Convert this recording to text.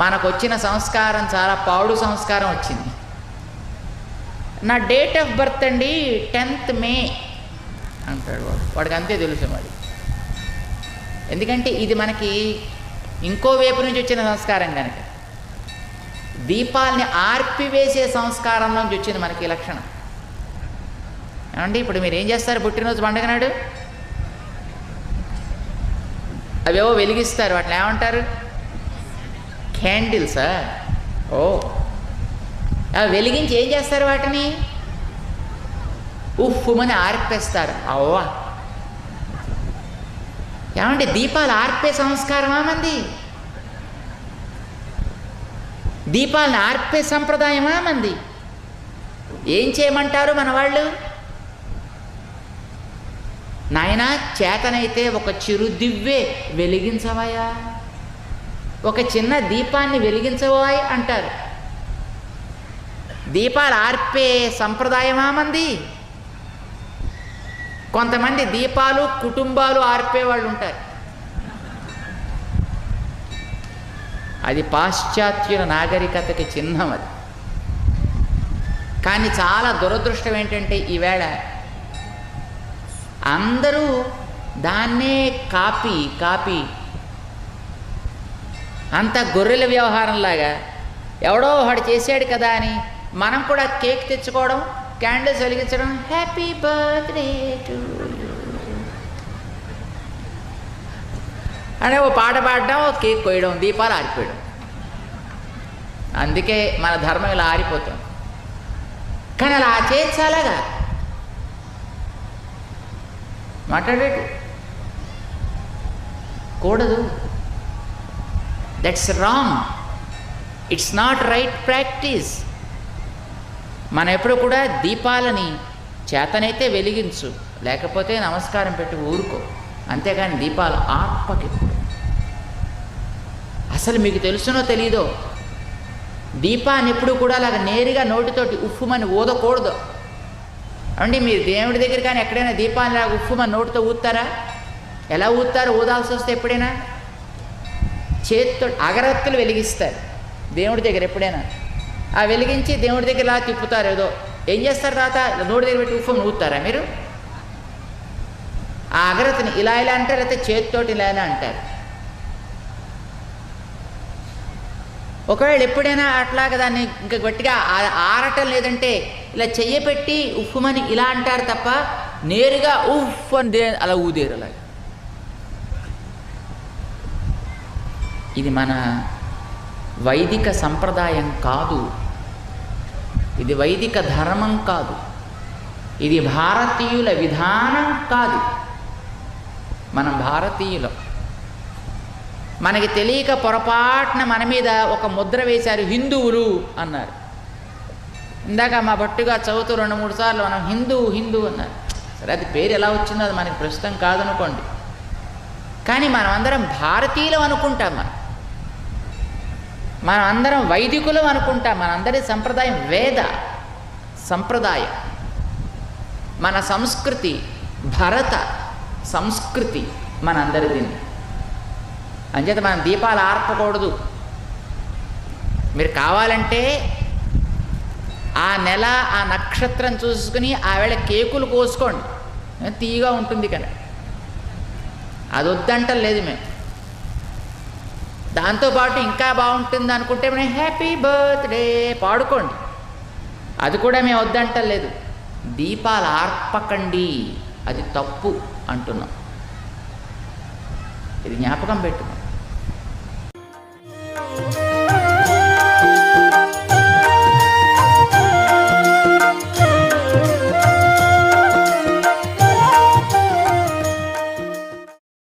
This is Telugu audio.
మనకు వచ్చిన సంస్కారం చాలా పాడు సంస్కారం వచ్చింది. నా డేట్ ఆఫ్ బర్త్ అండి 10th May అంటాడు వాడికి అంతే తెలుసు వాడి. ఎందుకంటే ఇది మనకి ఇంకో వైపు నుంచి వచ్చిన సంస్కారం కనుక. దీపాలని ఆర్పివేసే సంస్కారం నుంచి వచ్చింది మనకి ఈ లక్షణం. ఏమండి ఇప్పుడు మీరు ఏం చేస్తారు పుట్టినరోజు పండుగ నాడు? అవేవో వెలిగిస్తారు, వాటిని ఏమంటారు? క్యాండిల్సా? ఓ, అవి వెలిగించి ఏం చేస్తారు? వాటిని ఉఫ్ఫుమని ఆర్పేస్తారు. అవ్వా, ఏమంటే దీపాలు ఆర్పే సంస్కారమా మంది? దీపాలను ఆర్పే సంప్రదాయమా మంది? ఏం చేయమంటారు మన వాళ్ళు? నాయనా చేతనైతే ఒక చిరు దివ్వే వెలిగించవయా, ఒక చిన్న దీపాన్ని వెలిగించవాయ్ అంటారు. దీపాలు ఆర్పే సంప్రదాయమా మంది? కొంతమంది దీపాలు కుటుంబాలు ఆర్పే వాళ్ళు ఉంటారు. అది పాశ్చాత్యుల నాగరికతకి చిహ్నం అది. కానీ చాలా దురదృష్టం ఏంటంటే ఈవేళ అందరూ దాన్నే కాపీ అంత గొర్రెల వ్యవహారంలాగా ఎవడో వాడు చేశాడు కదా అని మనం కూడా కేక్ తెచ్చుకోవడం, క్యాండిల్స్ వెలిగించడం, హ్యాపీ బర్త్డే టు యూ అనే ఓ పాట పాడడం, ఓ కేక్ కోయడం, దీపాలు ఆరిపోయడం. అందుకే మన ధర్మం ఇలా ఆరిపోతుంది. కానీ అలా చేయించాలాగా మాట్లాడేటు కూడదు. That's wrong, it's not right practice. మనం ఎప్పుడు కూడా దీపాలని చేతనైతే వెలిగించు, లేకపోతే నమస్కారం పెట్టి ఊరుకో, అంతేగాని దీపాలు ఆర్పకెప్పుడు. అసలు మీకు తెలుసునో తెలీదో, దీపాన్ని ఎప్పుడు కూడా అలాగ నేరుగా నోటితోటి ఉఫ్ఫుమని ఊదకూడదు. అండి మీరు దేవుడి దగ్గర కానీ ఎక్కడైనా దీపాన్ని లాగా ఉఫ్ఫుమని నోటితో ఊతారా? ఎలా ఊతారు? ఊదాల్సి వస్తే ఎప్పుడైనా చేతితో అగరత్తులు వెలిగిస్తారు దేవుడి దగ్గర. ఎప్పుడైనా ఆ వెలిగించి దేవుడి దగ్గర ఇలా తిప్పుతారు. ఏదో ఏం చేస్తారు? తర్వాత నోటి దగ్గర పెట్టి ఉఫ్ఫుమని ఊతారా మీరు? ఆ అగరత్తిని ఇలా ఇలా అంటారు, లేకపోతే చేతితోటి ఇలా ఇలా అంటారు. ఒకవేళ ఎప్పుడైనా అట్లాగా దాన్ని ఇంకా గట్టిగా ఆరటం లేదంటే ఇలా చెయ్యి పెట్టి ఉఫ్ఫుమని ఇలా అంటారు తప్ప నేరుగా ఉఫ్ అని అలా ఊదేరు. అలాగే ఇది మన వైదిక సంప్రదాయం కాదు, ఇది వైదిక ధర్మం కాదు, ఇది భారతీయుల విధానం కాదు. మనం భారతీయులం. మనకి తెలియక పొరపాటున మన మీద ఒక ముద్ర వేశారు, హిందువులు అన్నారు. ఇందాక మా భట్టుగా చదువుతూ 2-3 సార్లు మనం హిందూ అన్నారు. సరే, అది పేరు ఎలా వచ్చిందో అది మనకి ప్రస్తుతం కాదనుకోండి. కానీ మనం అందరం భారతీయులం అనుకుంటాం. మనం అందరం వైదికులం అనుకుంటాం. మనందరి సంప్రదాయం వేద సంప్రదాయం. మన సంస్కృతి భరత సంస్కృతి మనందరిది. అంచేత మనం దీపాలు ఆర్పకూడదు. మీరు కావాలంటే ఆ నెల ఆ నక్షత్రం చూసుకుని ఆవేళ కేకులు కోసుకోండి, తీయగా ఉంటుంది. కానీ అది వద్దంటం లేదు మేము. దాంతోపాటు ఇంకా బాగుంటుంది అనుకుంటే మనం హ్యాపీ బర్త్డే పాడుకోండి, అది కూడా మేము వద్దంటం లేదు. దీపాలు ఆర్పకండి, అది తప్పు అంటున్నాం. ఇది జ్ఞాపకం పెట్టుకో.